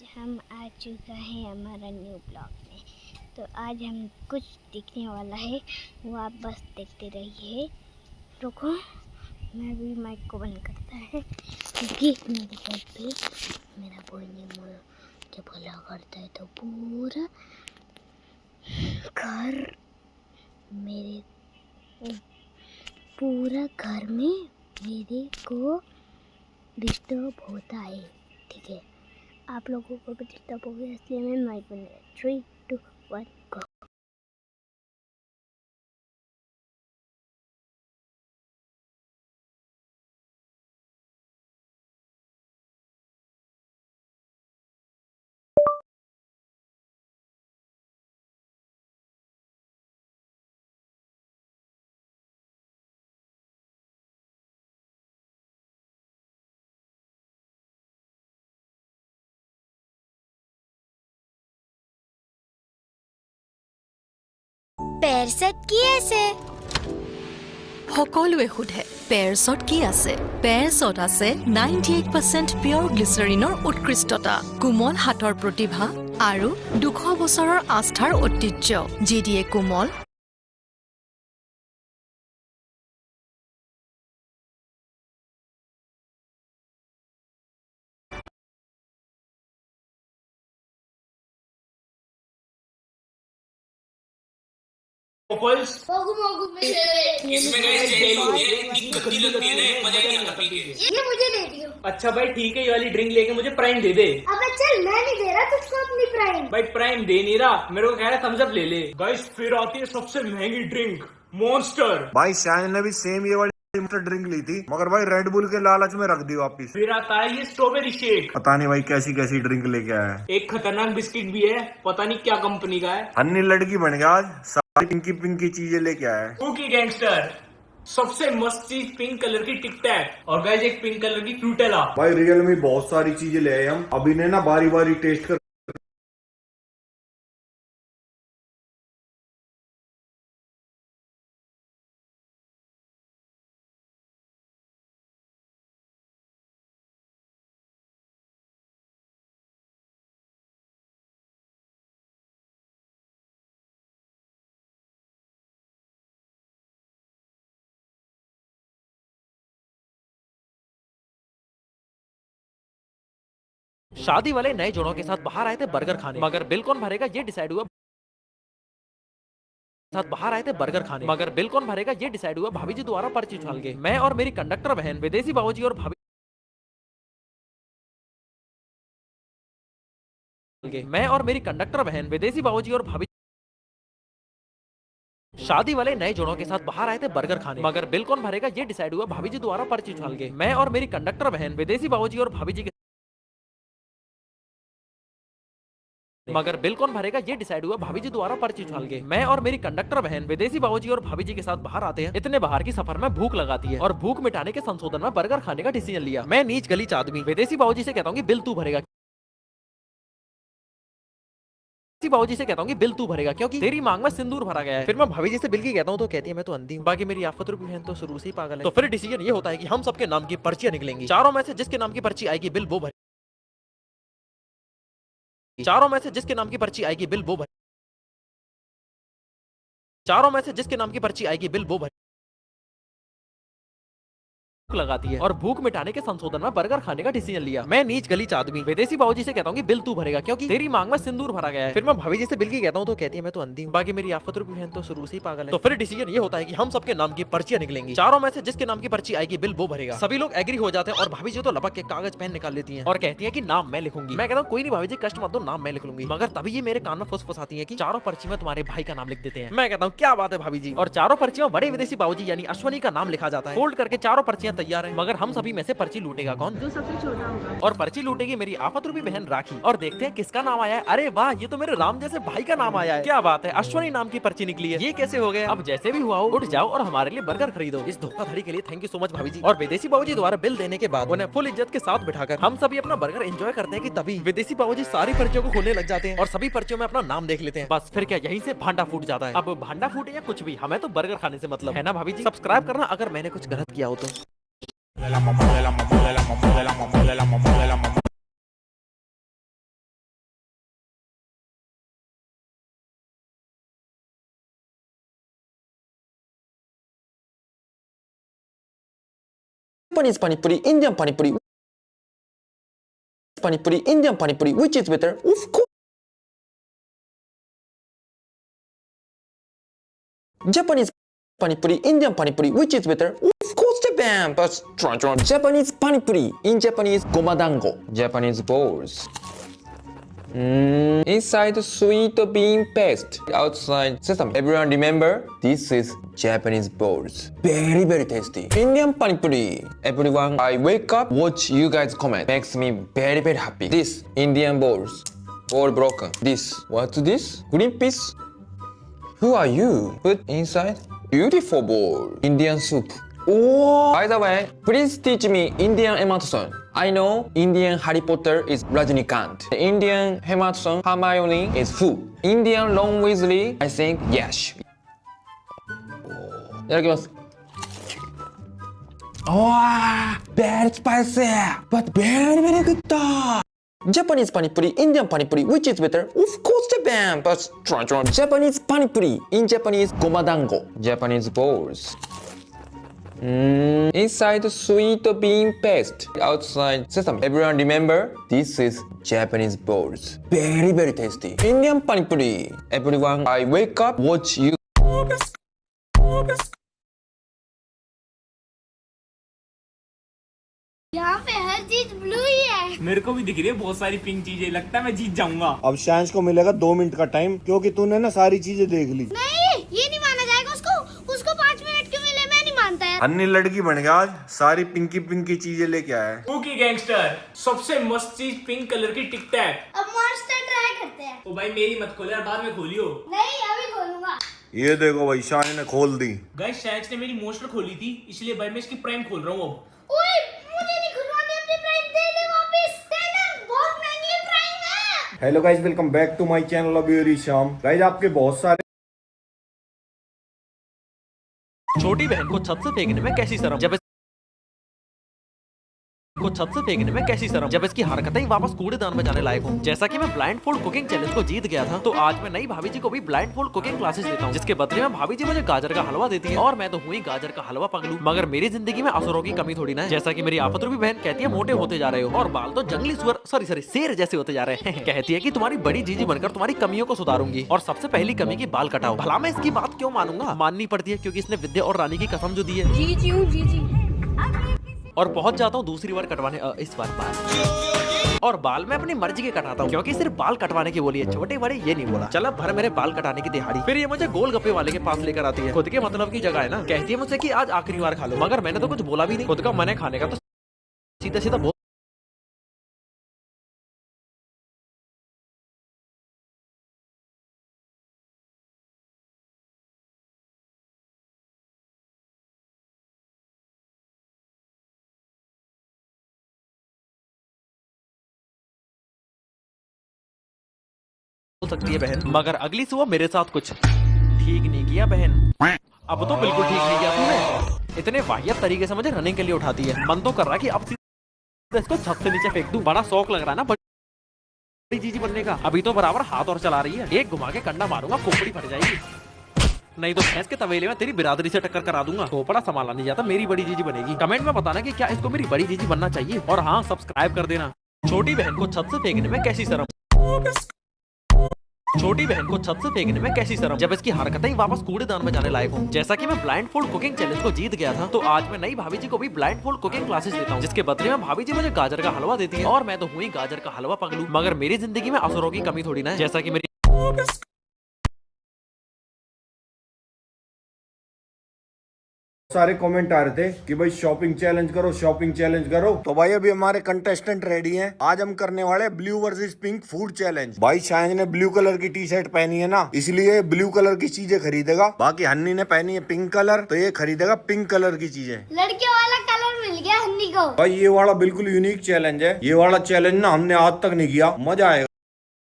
हम आ चुका है हमारा न्यू ब्लॉग में। तो आज हम कुछ दिखने वाला है, वो आप बस देखते रहिए। रुको, मैं भी माइक को बंद करता है क्योंकि मेरे घर पे मेरा बोलने में जब हल्ला करता है तो पूरा घर में मेरे को डिस्टर्ब होता है। ठीक है, आप लोगों को भी डिस्टर्ब हो गया, इसलिए मैं माइक बंद कर 3, 2, 1 गो। পেয়ারসেট কি আছে? সকলোৱে সোধে পেয়াৰছত কি আছে। পেয়াৰছত আছে 98% পিয়ৰ গ্লিচাৰিনৰ উৎকৃষ্টতা, কোমল হাতৰ প্ৰতিভা আৰু 200 বছৰৰ আস্থাৰ ঐতিহ্য, যি দিয়ে কোমল इसमें गाइस जेली होती है, इतनी गंदी लगती है ना, मजा नहीं आता पी के। ये मुझे दे दियो। अच्छा भाई ठीक है, ये वाली ड्रिंक लेके मुझे प्राइम दे दे। अबे चल, मैं नहीं दे रहा तुझको अपनी प्राइम। भाई प्राइम दे नहीं रहा, मेरे को कह रहा थम्स अप ले ले। गाइस फिर आती है सबसे महंगी ड्रिंक, मॉन्स्टर। भाई शायद ने भी सेम ये वाली ड्रिंक ली थी, मगर भाई रेड बुल के लालच में रख दी वापिस। फिर आता है ये स्ट्रॉबेरी शेक। पता नहीं भाई कैसी कैसी ड्रिंक लेके आया है। एक खतरनाक बिस्किट भी है, पता नहीं क्या कंपनी का है। अन्नी लड़की बन गया आज, सारी पिंकी पिंकी चीजें लेके आया है। कुकी गैंगस्टर, सबसे मस्त चीज पिंक कलर की टिक टैक, और गाइस एक पिंक कलर की फ्रूटेला। भाई रियल में बहुत सारी चीजें ले आए हम, अभी ने ना बारी बारी टेस्ट कर। शादी वाले नए जोड़ों के साथ बाहर आए थे बर्गर खाने, मगर बिल कौन भरेगा ये डिसाइड हुआ। ये डिसाइड हुआ भाभी जी द्वारा पर्ची उछाल के। मैं और मेरी कंडक्टर बहन, विदेशी बाबूजी और भाभी शादी वाले नए जोड़ों के साथ बाहर आए थे बर्गर खाने, मगर बिल कौन भरेगा ये डिसाइड हुआ भाभी जी द्वारा पर्ची उछाल के। मैं और मेरी कंडक्टर बहन, विदेशी बाबूजी और भाभी जी के मगर बिल कौन भरेगा ये डिसाइड हुआ भाभी जी द्वारा पर्ची उछाल के। मैं और मेरी कंडक्टर बहन, विदेशी बाबूजी और भाभी जी के साथ बाहर आते हैं। इतने बाहर की सफर में भूख लगाती है, और भूख मिटाने के संशोधन में बर्गर खाने का डिसीजन लिया। मैं नीच गलीच आदमी विदेशी बाबूजी से कहता हूँ कि बिल तू भरेगा, बाबूजी से कहता हूँ कि बिल तू भरेगा, क्योंकि तेरी मांग में सिंदूर भरा गया है। फिर मैं भाभी जी से बिल की कहता हूँ तो कहती है मैं तो अंधी हूँ, बाकी मेरी आफत रूपी बहन तो शुरू से ही पागल है। तो फिर डिसीजन ये होता है कि हम सबके नाम की पर्चियां निकलेंगी, चारों में से जिसके नाम की पर्ची आएगी बिल वो भरे, चारों में से जिसके नाम की पर्ची आएगी बिल वो भरे, चारों में से जिसके नाम की पर्ची आएगी बिल वो भरे लगाती है, और भूख मिटाने के संशोधन में बर्गर खाने का डिसीजन लिया। मैं नीच गलीच आदमी विदेशी बाबूजी से कहता हूँ कि बिल तू भरेगा, क्योंकि तेरी मांग में सिंदूर भरा गया है। फिर मैं भाभी जी से बिल की कहता हूँ तो कहती है मैं तो अंधी हूँ, बाकी मेरी आफत रूपी बहन तो शुरू से ही पागल है। तो फिर डिसीजन ये होता है कि हम सबके नाम की पर्चियां निकलेंगी, चारों में से जिसके नाम की पर्ची आएगी बिल वो भरेगा। सभी लोग एग्री हो जाते हैं, और भाभी जी तो लपक के कागज पेन निकाल लेती है और कहती है कि नाम मैं लिखूंगी। मैं कहता हूँ कोई नहीं भाभी जी, कष्ट मत दो, नाम मैं लिख लूंगी। मगर तभी ये मेरे कान में फुसफुसाती है कि चारों पर्ची में तुम्हारे भाई का नाम लिख देते हैं। मैं कहता हूँ क्या बात है भाभी जी, और चारों पर्चियों में बड़े विदेशी बाबूजी यानी अश्वनी का नाम लिखा जाता है। फोल्ड करके चारों पर्चियां तैयार है, मगर हम सभी में से पर्ची लूटेगा कौन? जो सबसे छोटा होगा। और पर्ची लूटेगी मेरी आफत रूपी बहन राखी, और देखते हैं किसका नाम आया है। अरे वाह, ये तो मेरे राम जैसे भाई का नाम आया है। क्या बात है, अश्वनी नाम की पर्ची निकली है। ये कैसे हो गया? अब जैसे भी हुआ हो, उठ जाओ और हमारे लिए बर्गर खरीदो। इस धोखाधड़ी के लिए थैंक यू सो मच भाभी जी। और विदेशी बाबूजी द्वारा बिल देने के बाद उन्हें फुल इज्जत के साथ बिठाकर हम सभी अपना बर्गर एंजॉय करते हैं कि तभी विदेशी बाबूजी सारी पर्चियों को खोलने लग जाते हैं और सभी पर्चियों में अपना नाम देख लेते हैं। बस फिर क्या, यहीं से भांडा फूट जाता है। अब भांडा फूटे या कुछ भी, हमें तो बर्गर खाने से मतलब है ना भाभी जी। सब्सक्राइब करना अगर मैंने कुछ गलत किया हो तो। Japanese panipuri, Indian panipuri, Indian panipuri, which is better? Of course. Japanese panipuri, Indian panipuri, which is better? Of course, Japan. But Japanese panipuri, in Japanese gomadango, Japanese balls. Inside sweet bean paste, outside sesame. Everyone remember, this is Japanese balls. Very, very tasty. Indian panipuri. Everyone, I wake up, watch you guys comment. Makes me very, very happy. This, Indian balls. All broken. This, what's this? Green piece? Who are you? Put inside. Beautiful bowl. Indian soup. Oh! By the way, please teach me Indian Emma Watson. I know Indian Harry Potter is Rajinikanth. The Indian Emma Watson, Hermione is who? Indian Ron Weasley, I think yes. いただきます。Oh, very spicy, but very, very good. Japanese panipuri, Indian panipuri, which is better? Of course, Japan. But Japanese panipuri, in Japanese gomadango, Japanese balls. Inside sweet bean paste, outside sesame. Everyone remember, this is Japanese balls. Very, very tasty. Indian panipuri. Everyone, I wake up, watch you. यहाँ पे हर चीज blue ही है। मेरे को भी दिख रही है बहुत सारी पिंक चीजें, लगता है मैं जीत जाऊंगा। अब शांस को मिलेगा 2 मिनट का टाइम, क्योंकि तूने ना सारी चीजें देख ली। नहीं, ये नहीं माना जाएगा। उसको 5 मिनट क्यों मिले, मैं नहीं मानता यार। अन्नी लड़की बन गया आज, सारी पिंकी चीजें लेके आया है। कुकी गैंगस्टर, सबसे मस्त चीज पिंक कलर की टिक टैक। अब मॉन्स्टर ट्राई करते हैं। ओ भाई मेरी मत खोलो यार, बाद में खोलियो। नहीं, अभी खोलूंगा। ये देखो भाई, शान ने खोल दी। गाइस शैक्स ने मेरी मॉन्स्टर खोली थी, इसलिए भाई मैं इसकी प्राइम खोल रहा हूँ अब। ओए, मुझे नहीं खुलवानी अपनी प्राइम, दे दे वापस। देना, बहुत महंगी प्राइम है। Hello guys, welcome back to my channel अभी शाम। गाइस आपके बहुत सारे छोटी बहन को छत से फेंकने में कैसी शर्म, जब इसकी हरकतें ही वापस कूड़ेदान में जाने लायक हो। जैसा कि मैं ब्लाइंड फोल्ड कुकिंग चैलेंज को जीत गया था, तो आज मैं नई भाभी जी को भी ब्लाइंड फोल्ड कुकिंग क्लासेस देता हूँ, जिसके बदले में भाभी जी मुझे गाजर का हलवा देती है और मैं तो हुई गाजर का हलवा पगलू। मगर मेरी जिंदगी में असुरों की कमी थोड़ी ना है। जैसा कि मेरी आफत रूपी बहन कहती है, मोटे होते जा रहे हो और बाल तो जंगली सुअर सॉरी शेर जैसे होते जा रहे हैं। कहती है कि तुम्हारी बड़ी जीजी बनकर तुम्हारी कमियों को सुधारूंगी और सबसे पहली कमी की बाल कटाओ। भला मैं इसकी बात क्यों मानूंगा? माननी पड़ती है क्योंकि इसने विद्या और रानी की कसम जो दी है। जी और पहुंच जाता हूँ दूसरी बार कटवाने, इस बार बाल। और बाल मैं अपनी मर्जी के कटाता हूँ, क्योंकि सिर्फ बाल कटवाने की बोली है, छोटे बड़े ये नहीं बोला। चल अब भर मेरे बाल कटाने की दिहाड़ी। फिर ये मुझे गोलगप्पे वाले के पास लेकर आती है, खुद के मतलब की जगह है ना। कहती है मुझसे कि आज आखिरी बार खा लो, मगर मैंने तो कुछ बोला भी नहीं। खुद का मन है खाने का तो सीधा सीधा बोल सकती है बहन, मगर अगली सुबह मेरे साथ कुछ ठीक नहीं किया बहन। अब तो बिल्कुल ठीक नहीं किया तूने। इतने वाहियात तरीके से मुझे रनिंग के लिए उठाती है। मन तो कर रहा है कि अब सीधा इसको छत से नीचे फेंक दूं। बड़ा शौक लग रहा है ना बड़ी चीज बनने का। अभी तो बराबर हाथ और चला रही है, एक घुमा के कंडा मारूंगा, खोपड़ी फट जाएगी। नहीं तो भैंस के तवेले में तेरी बिरादरी से टक्कर करा दूंगा। खोपड़ा संभाला नहीं जाता, मेरी बड़ी जीजी बनेगी। कमेंट में बताना कि क्या इसको मेरी बड़ी जीजी बनना चाहिए, और हाँ सब्सक्राइब कर देना। छोटी बहन को छत से फेंकने में कैसी शर्म, जब इसकी हरकतें ही वापस कूड़ेदान में जाने लायक हो। जैसा कि मैं ब्लाइंड फोल्ड कुकिंग चैलेंज को जीत गया था, तो आज मैं नई भाभी जी को भी ब्लाइंड फोल्ड कुकिंग क्लासेस देता हूँ, जिसके बदले में भाभी जी मुझे गाजर का हलवा देती है और मैं तो हुई गाजर का हलवा पगलू। मगर मेरी जिंदगी में असुरों की कमी थोड़ी ना है। जैसा कि मेरी सारे कमेंट आ रहे थे कि भाई शॉपिंग चैलेंज करो। तो भाई अभी हमारे कंटेस्टेंट रेडी हैं। आज हम करने वाले blue versus pink food challenge. भाई शायद ने ब्लू कलर की टी शर्ट पहनी है ना, इसलिए ब्लू कलर की चीजें खरीदेगा। बाकी हन्नी ने पहनी है पिंक कलर, तो ये खरीदेगा पिंक कलर की चीजें। लड़कियों वाला कलर मिल गया हन्नी को। भाई ये वाला बिल्कुल यूनिक चैलेंज है। ये वाला चैलेंज ना हमने आज तक नहीं किया, मजा आएगा।